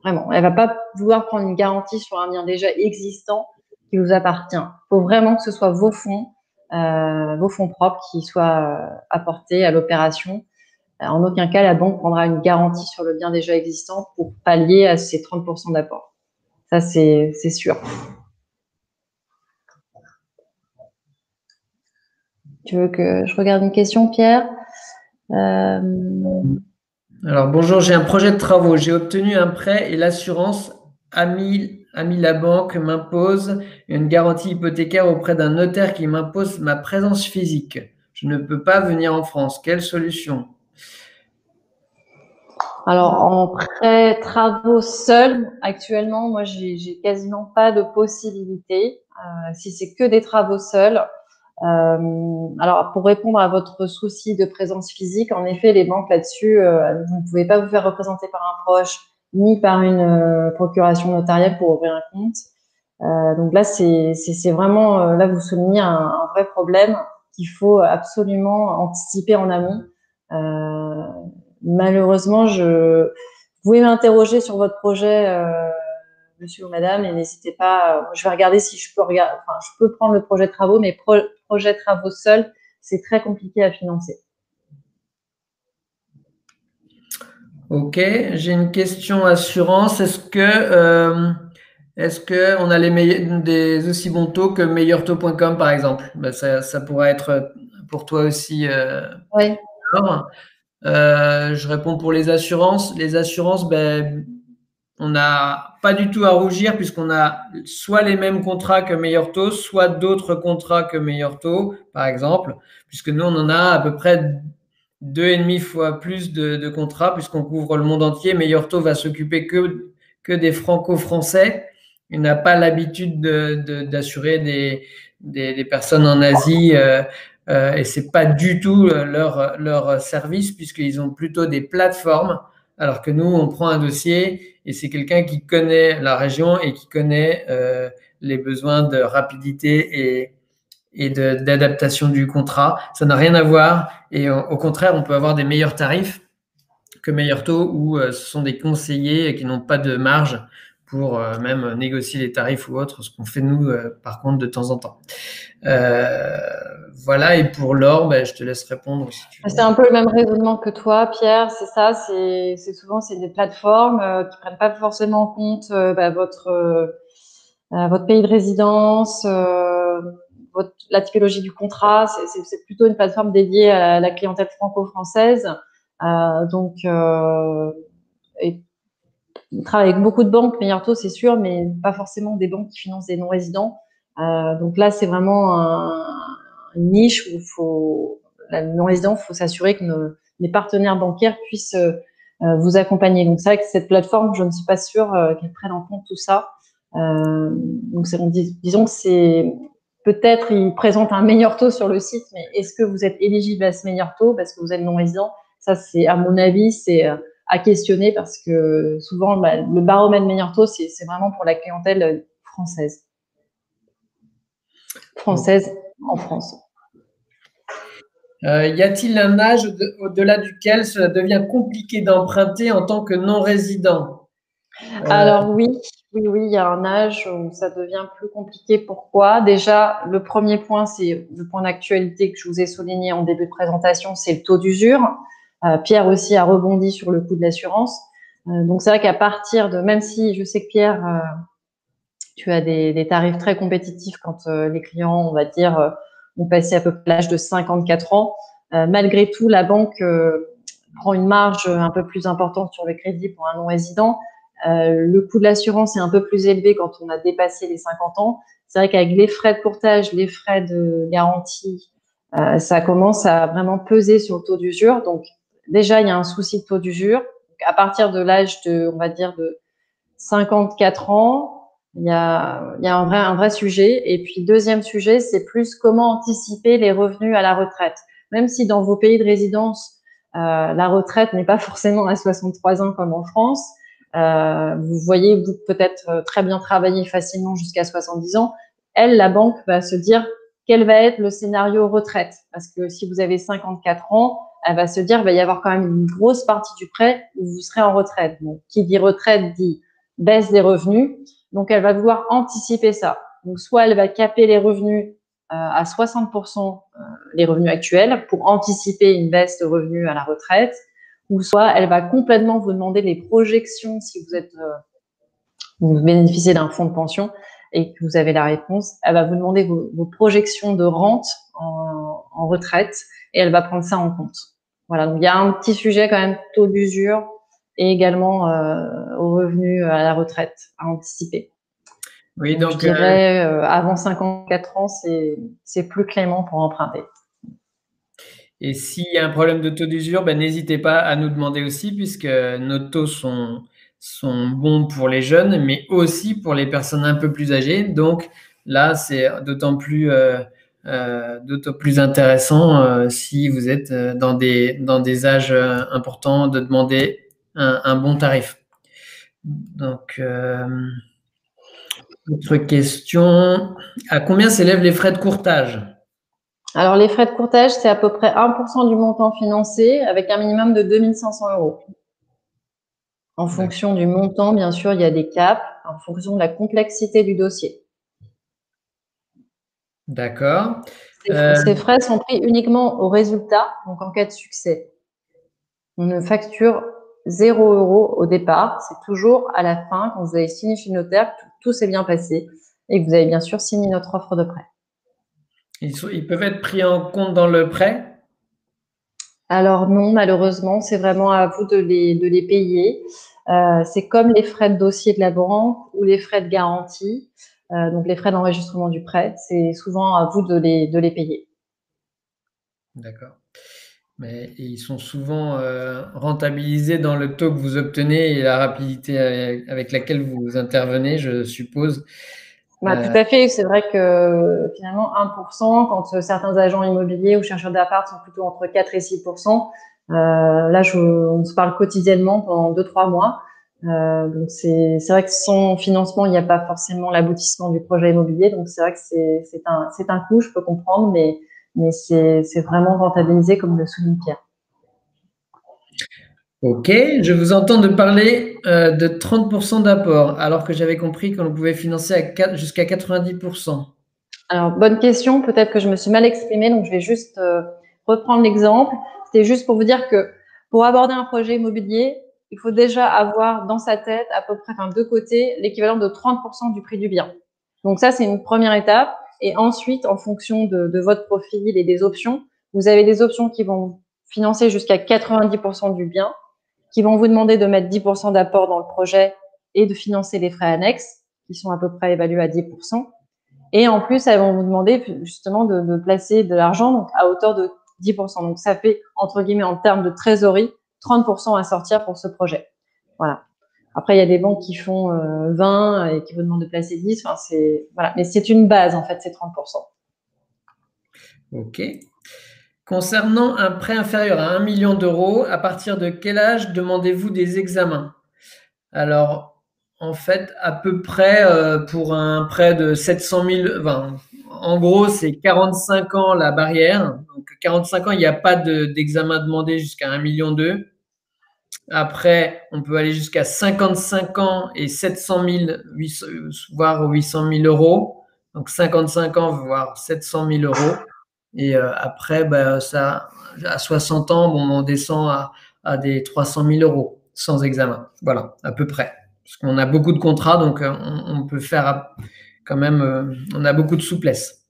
Vraiment, elle va pas vouloir prendre une garantie sur un bien déjà existant qui vous appartient. Il faut vraiment que ce soit vos fonds propres qui soient apportés à l'opération. En aucun cas, la banque prendra une garantie sur le bien déjà existant pour pallier à ces 30% d'apport. Ça, c'est sûr. Tu veux que je regarde une question, Pierre? Alors, bonjour, j'ai un projet de travaux. J'ai obtenu un prêt et l'assurance Ami la banque m'impose une garantie hypothécaire auprès d'un notaire qui m'impose ma présence physique. Je ne peux pas venir en France. Quelle solution? Alors, en prêt travaux seul, actuellement, moi, j'ai quasiment pas de possibilité. Si c'est que des travaux seuls. Alors, pour répondre à votre souci de présence physique, en effet, les banques là-dessus, vous ne pouvez pas vous faire représenter par un proche ni par une procuration notariale pour ouvrir un compte. Donc là, c'est vraiment, là, vous soulignez un vrai problème. qu'il faut absolument anticiper en amont. Malheureusement, vous pouvez m'interroger sur votre projet, monsieur ou madame, et n'hésitez pas. Je vais regarder si je peux prendre le projet de travaux, mais projet de travaux seul, c'est très compliqué à financer. Ok, j'ai une question assurance. Est-ce que on a des aussi bons taux que meilleurtaux.com par exemple? Ça pourrait être pour toi aussi. Oui. Je réponds pour les assurances. Les assurances, on n'a pas du tout à rougir puisqu'on a soit les mêmes contrats que Meilleur Taux, soit d'autres contrats que Meilleur Taux, par exemple, puisque nous, on en a à peu près 2,5 fois plus de contrats puisqu'on couvre le monde entier. Meilleur Taux va s'occuper que des franco-français. Il n'a pas l'habitude d'assurer des personnes en Asie et c'est pas du tout leur service puisqu'ils ont plutôt des plateformes alors que nous, on prend un dossier et c'est quelqu'un qui connaît la région et qui connaît les besoins de rapidité et d'adaptation du contrat. Ça n'a rien à voir et au contraire, on peut avoir des meilleurs tarifs que Meilleur Taux où ce sont des conseillers qui n'ont pas de marge pour même négocier les tarifs ou autre, ce qu'on fait nous par contre de temps en temps. Voilà, et pour l'or, je te laisse répondre si tu veux. C'est un peu le même raisonnement que toi, Pierre, c'est ça, c'est souvent des plateformes qui prennent pas forcément en compte votre pays de résidence, la typologie du contrat, c'est plutôt une plateforme dédiée à la clientèle franco-française. Donc, et on travaille avec beaucoup de banques, Meilleur Taux, c'est sûr, mais pas forcément des banques qui financent des non-résidents. Donc là, c'est vraiment une niche où les non-résidents, il faut s'assurer que les partenaires bancaires puissent vous accompagner. Donc c'est vrai que cette plateforme, je ne suis pas sûre qu'elle prenne en compte tout ça. Donc disons que c'est peut-être ils présentent un meilleur taux sur le site, mais est-ce que vous êtes éligible à ce meilleur taux parce que vous êtes non-résident? Ça, c'est à mon avis, c'est à questionner parce que souvent le baromètre meilleur taux, c'est vraiment pour la clientèle française en France. Y a-t-il un âge au-delà duquel cela devient compliqué d'emprunter en tant que non-résident? Alors oui, il y a un âge où ça devient plus compliqué. Pourquoi? Déjà, le premier point, c'est le point d'actualité que je vous ai souligné en début de présentation, c'est le taux d'usure. Pierre aussi a rebondi sur le coût de l'assurance. Donc c'est vrai qu'à partir de, même si je sais que Pierre, tu as des tarifs très compétitifs quand les clients, on va dire, ont passé à peu près l'âge de 54 ans, malgré tout, la banque prend une marge un peu plus importante sur le crédit pour un non-résident. Le coût de l'assurance est un peu plus élevé quand on a dépassé les 50 ans. C'est vrai qu'avec les frais de courtage, les frais de garantie, ça commence à vraiment peser sur le taux d'usure. Donc, déjà, il y a un souci de taux d'usure. À partir de l'âge on va dire, de 54 ans, il y a un vrai sujet. Et puis, deuxième sujet, c'est plus comment anticiper les revenus à la retraite. Même si dans vos pays de résidence, la retraite n'est pas forcément à 63 ans comme en France, vous voyez, vous peut-être très bien travailler facilement jusqu'à 70 ans. La banque va se dire quel va être le scénario retraite. Parce que si vous avez 54 ans, elle va se dire il va y avoir quand même une grosse partie du prêt où vous serez en retraite. Donc, qui dit retraite dit baisse des revenus. Donc, elle va vouloir anticiper ça. Donc, soit elle va caper les revenus à 60% les revenus actuels pour anticiper une baisse de revenus à la retraite, ou soit elle va complètement vous demander les projections si vous bénéficiez d'un fonds de pension et que vous avez la réponse. Elle va vous demander vos projections de rente en retraite et elle va prendre ça en compte. Voilà, donc il y a un petit sujet quand même, taux d'usure et également aux revenus à la retraite à anticiper. Oui, donc je dirais avant 54 ans, c'est plus clément pour emprunter. Et s'il y a un problème de taux d'usure, n'hésitez pas à nous demander aussi, puisque nos taux sont bons pour les jeunes, mais aussi pour les personnes un peu plus âgées. Donc là, c'est d'autant plus intéressant si vous êtes dans des âges importants de demander un bon tarif. Donc, autre question. À combien s'élèvent les frais de courtage? Alors, les frais de courtage, c'est à peu près 1% du montant financé avec un minimum de 2 500 €. En fonction du montant, bien sûr, il y a des caps en fonction de la complexité du dossier. D'accord. Ces frais sont pris uniquement au résultat, donc en cas de succès. On ne facture 0 € au départ, c'est toujours à la fin, quand vous avez signé chez le notaire, que tout s'est bien passé et que vous avez bien sûr signé notre offre de prêt. Ils peuvent être pris en compte dans le prêt? Alors non, malheureusement, c'est vraiment à vous de les payer. C'est comme les frais de dossier de la banque ou les frais de garantie, donc les frais d'enregistrement du prêt, c'est souvent à vous de les payer. D'accord. Mais ils sont souvent rentabilisés dans le taux que vous obtenez et la rapidité avec laquelle vous intervenez, je suppose. Bah, tout à fait, c'est vrai que finalement 1%, quand certains agents immobiliers ou chercheurs d'appart sont plutôt entre 4 et 6%, là on se parle quotidiennement pendant 2-3 mois. Donc c'est vrai que sans financement, il n'y a pas forcément l'aboutissement du projet immobilier. Donc c'est vrai que c'est un coût, je peux comprendre, mais c'est vraiment rentabilisé comme le souligne Pierre. Ok, je vous entends de parler de 30% d'apport, alors que j'avais compris qu'on pouvait financer jusqu'à 90%. Alors, bonne question. Peut-être que je me suis mal exprimée, donc je vais juste reprendre l'exemple. C'était juste pour vous dire que pour aborder un projet immobilier, il faut déjà avoir dans sa tête à peu près, enfin, de côté, l'équivalent de 30% du prix du bien. Donc ça, c'est une première étape. Et ensuite, en fonction de votre profil et des options, vous avez des options qui vont financer jusqu'à 90% du bien, qui vont vous demander de mettre 10% d'apport dans le projet et de financer les frais annexes, qui sont à peu près évalués à 10%. Et en plus, elles vont vous demander justement de placer de l'argent donc à hauteur de 10%. Donc, ça fait, entre guillemets, en termes de trésorerie, 30% à sortir pour ce projet. Voilà. Après, il y a des banques qui font 20 et qui vous demandent de placer 10. Enfin, voilà. Mais c'est une base, en fait, c'est 30%. Ok. Concernant un prêt inférieur à 1 million d'euros, à partir de quel âge demandez-vous des examens? Alors, en fait, à peu près pour un prêt de 700 000, enfin, en gros, c'est 45 ans la barrière. Donc, 45 ans, il n'y a pas d'examen demandé jusqu'à 1,2 million. Après, on peut aller jusqu'à 55 ans et 700 000, voire 800 000 euros. Donc, 55 ans, voire 700 000 euros. Et après, bah, ça, à 60 ans, bon, on descend à des 300 000 euros sans examen. Voilà, à peu près. Parce qu'on a beaucoup de contrats, donc on peut faire quand même, on a beaucoup de souplesse.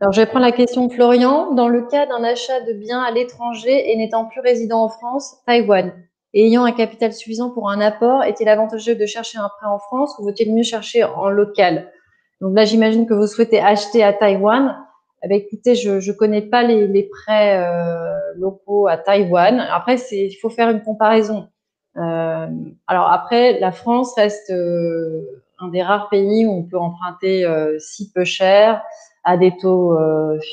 Alors, je vais prendre la question de Florian. Dans le cas d'un achat de biens à l'étranger et n'étant plus résident en France, Taïwan, et ayant un capital suffisant pour un apport, est-il avantageux de chercher un prêt en France ou vaut-il mieux chercher en local? Donc là, j'imagine que vous souhaitez acheter à Taïwan. Eh bien, écoutez, je ne connais pas les prêts locaux à Taïwan. Après, il faut faire une comparaison. Alors après, la France reste un des rares pays où on peut emprunter si peu cher, à des taux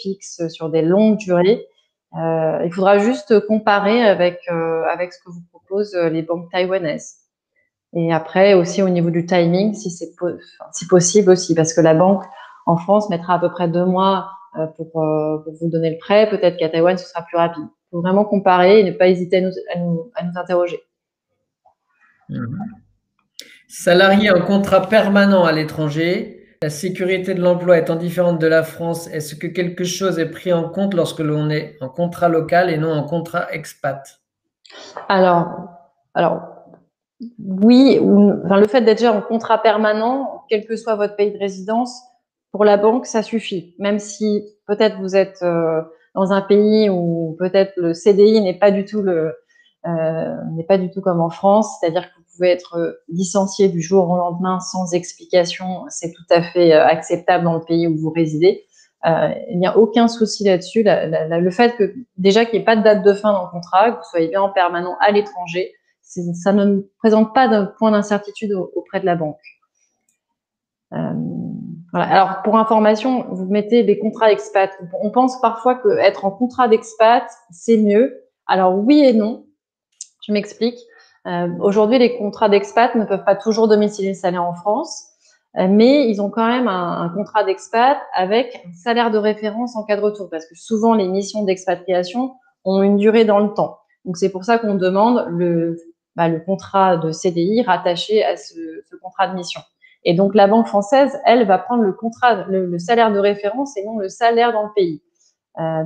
fixes sur des longues durées. Il faudra juste comparer avec ce que vous proposent les banques taïwanaises. Et après aussi au niveau du timing, si possible aussi, parce que la banque en France mettra à peu près 2 mois pour vous donner le prêt. Peut-être qu'à Taïwan ce sera plus rapide. Il faut vraiment comparer et ne pas hésiter à nous interroger. Salarié en contrat permanent à l'étranger, la sécurité de l'emploi étant différente de la France, est-ce que quelque chose est pris en compte lorsque l'on est en contrat local et non en contrat expat? Alors, alors oui, enfin, le fait d'être déjà en contrat permanent, quel que soit votre pays de résidence, pour la banque, ça suffit. Même si peut-être vous êtes dans un pays où peut-être le CDI n'est pas du tout comme en France, c'est-à-dire que vous pouvez être licencié du jour au lendemain sans explication, c'est tout à fait acceptable dans le pays où vous résidez. Il n'y a aucun souci là-dessus. Le fait que déjà qu'il n'y ait pas de date de fin dans le contrat, que vous soyez bien en permanent à l'étranger, ça ne présente pas de point d'incertitude auprès de la banque. Voilà. Alors, pour information, vous mettez des contrats expat. On pense parfois qu'être en contrat d'expat, c'est mieux. Alors, oui et non. Je m'explique. Aujourd'hui, les contrats d'expat ne peuvent pas toujours domicilier le salaire en France. mais ils ont quand même un contrat d'expat avec un salaire de référence en cas de retour, parce que souvent les missions d'expatriation ont une durée dans le temps. Donc c'est pour ça qu'on demande le contrat de CDI rattaché à ce contrat de mission. Et donc la banque française, elle, va prendre le salaire de référence et non le salaire dans le pays.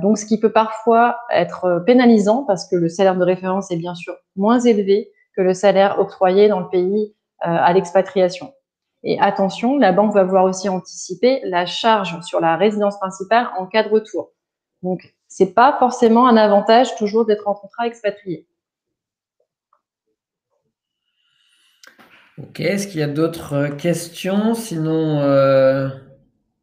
Donc ce qui peut parfois être pénalisant, parce que le salaire de référence est bien sûr moins élevé que le salaire octroyé dans le pays à l'expatriation. Et attention, la banque va vouloir aussi anticiper la charge sur la résidence principale en cas de retour. Donc, c'est pas forcément un avantage toujours d'être en contrat expatrié. Ok, est-ce qu'il y a d'autres questions? Sinon,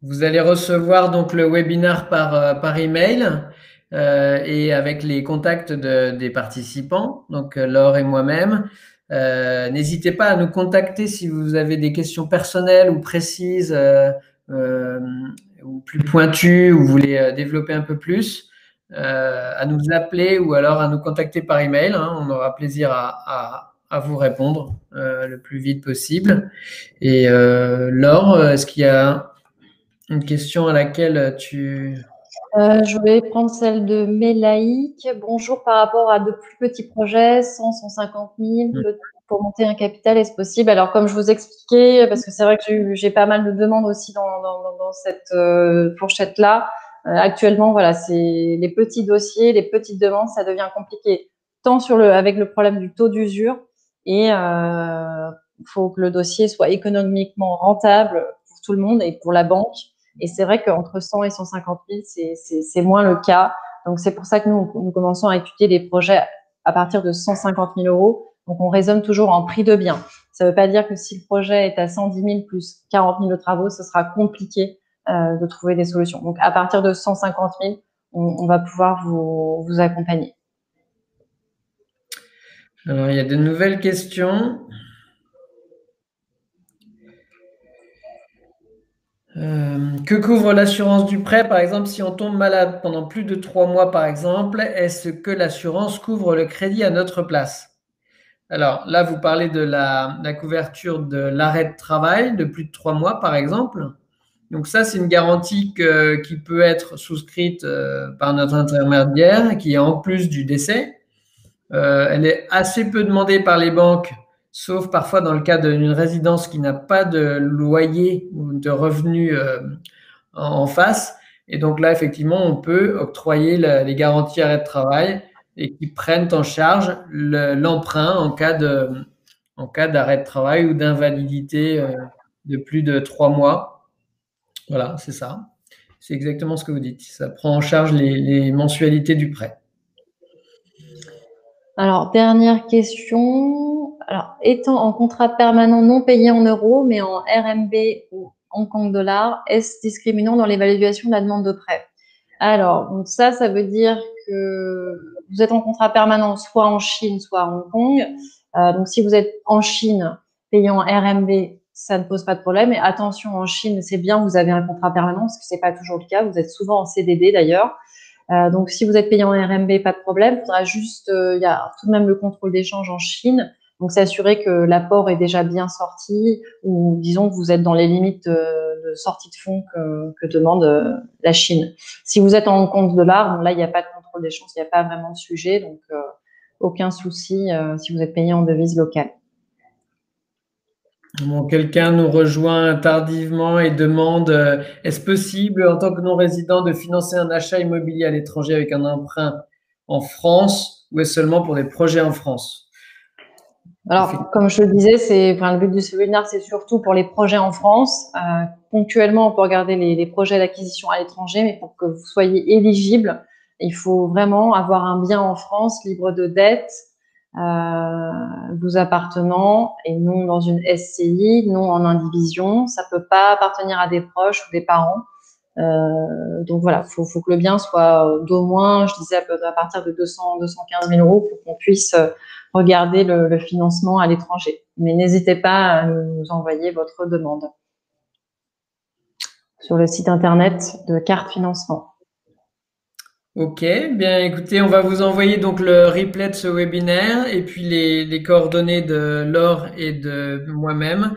vous allez recevoir donc le webinaire par email et avec les contacts des participants, donc Laure et moi-même. N'hésitez pas à nous contacter si vous avez des questions personnelles ou précises ou plus pointues ou vous voulez développer un peu plus, à nous appeler ou alors à nous contacter par email. Hein. On aura plaisir à vous répondre le plus vite possible. Et Laure, est-ce qu'il y a une question à laquelle tu... Je vais prendre celle de Mélaïque. Bonjour, par rapport à de plus petits projets, 100, 150 000, pour monter un capital, est-ce possible? Alors, comme je vous expliquais, parce que c'est vrai que j'ai pas mal de demandes aussi dans cette fourchette-là. Actuellement, voilà, c'est les petits dossiers, les petites demandes, ça devient compliqué, tant avec le problème du taux d'usure et faut que le dossier soit économiquement rentable pour tout le monde et pour la banque. Et c'est vrai qu'entre 100 et 150 000, c'est moins le cas. Donc, c'est pour ça que nous commençons à étudier les projets à partir de 150 000 euros. Donc, on raisonne toujours en prix de bien. Ça ne veut pas dire que si le projet est à 110 000 plus 40 000 de travaux, ce sera compliqué de trouver des solutions. Donc, à partir de 150 000, on va pouvoir vous accompagner. Alors, il y a de nouvelles questions. Que couvre l'assurance du prêt? Par exemple, si on tombe malade pendant plus de 3 mois, par exemple, est-ce que l'assurance couvre le crédit à notre place? Alors là, vous parlez de la couverture de l'arrêt de travail de plus de 3 mois, par exemple. Donc ça, c'est une garantie qui peut être souscrite par notre intermédiaire, qui est en plus du décès. Elle est assez peu demandée par les banques, sauf parfois dans le cas d'une résidence qui n'a pas de loyer ou de revenus en face. Et donc là, effectivement, on peut octroyer les garanties arrêt de travail et qui prennent en charge l'emprunt en cas d'arrêt de travail ou d'invalidité de plus de 3 mois. Voilà, c'est ça. C'est exactement ce que vous dites. Ça prend en charge les mensualités du prêt. Alors, dernière question. Alors, étant en contrat permanent non payé en euros, mais en RMB ou Hong Kong dollar, est-ce discriminant dans l'évaluation de la demande de prêt? Alors, donc ça veut dire que vous êtes en contrat permanent soit en Chine, soit à Hong Kong. Donc, si vous êtes en Chine, payant en RMB, ça ne pose pas de problème. Et attention, en Chine, c'est bien, vous avez un contrat permanent, parce que c'est pas toujours le cas. Vous êtes souvent en CDD d'ailleurs. Donc, si vous êtes payé en RMB, pas de problème. Il faudra juste, il y a tout de même le contrôle d'échange en Chine. Donc, s'assurer que l'apport est déjà bien sorti ou disons que vous êtes dans les limites de sortie de fonds que demande la Chine. Si vous êtes en compte dollar, bon, là, il n'y a pas de contrôle d'échange, il n'y a pas vraiment de sujet. Donc, aucun souci si vous êtes payé en devise locale. Bon, quelqu'un nous rejoint tardivement et demande est-ce possible en tant que non-résident de financer un achat immobilier à l'étranger avec un emprunt en France ou est-ce seulement pour des projets en France? Alors, comme je le disais, le but du webinaire, c'est surtout pour les projets en France. Ponctuellement, on peut regarder les projets d'acquisition à l'étranger, mais pour que vous soyez éligible, il faut vraiment avoir un bien en France libre de dettes, vous appartenant et non dans une SCI, non en indivision. Ça peut pas appartenir à des proches ou des parents. Donc voilà, faut que le bien soit d'au moins, je disais, à partir de 215 000 euros pour qu'on puisse regarder le financement à l'étranger. Mais n'hésitez pas à nous envoyer votre demande sur le site internet de Carte Financement. Ok, bien écoutez, on va vous envoyer donc le replay de ce webinaire et puis les coordonnées de Laure et de moi-même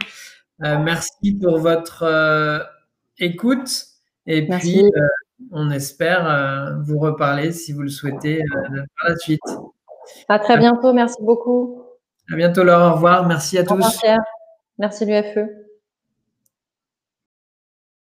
Merci pour votre écoute. Et puis, Merci. on espère vous reparler si vous le souhaitez par la suite. À très bientôt. Merci beaucoup. À bientôt, Laure. Au revoir. Merci à Au revoir, tous. Pierre. Merci l'UFE.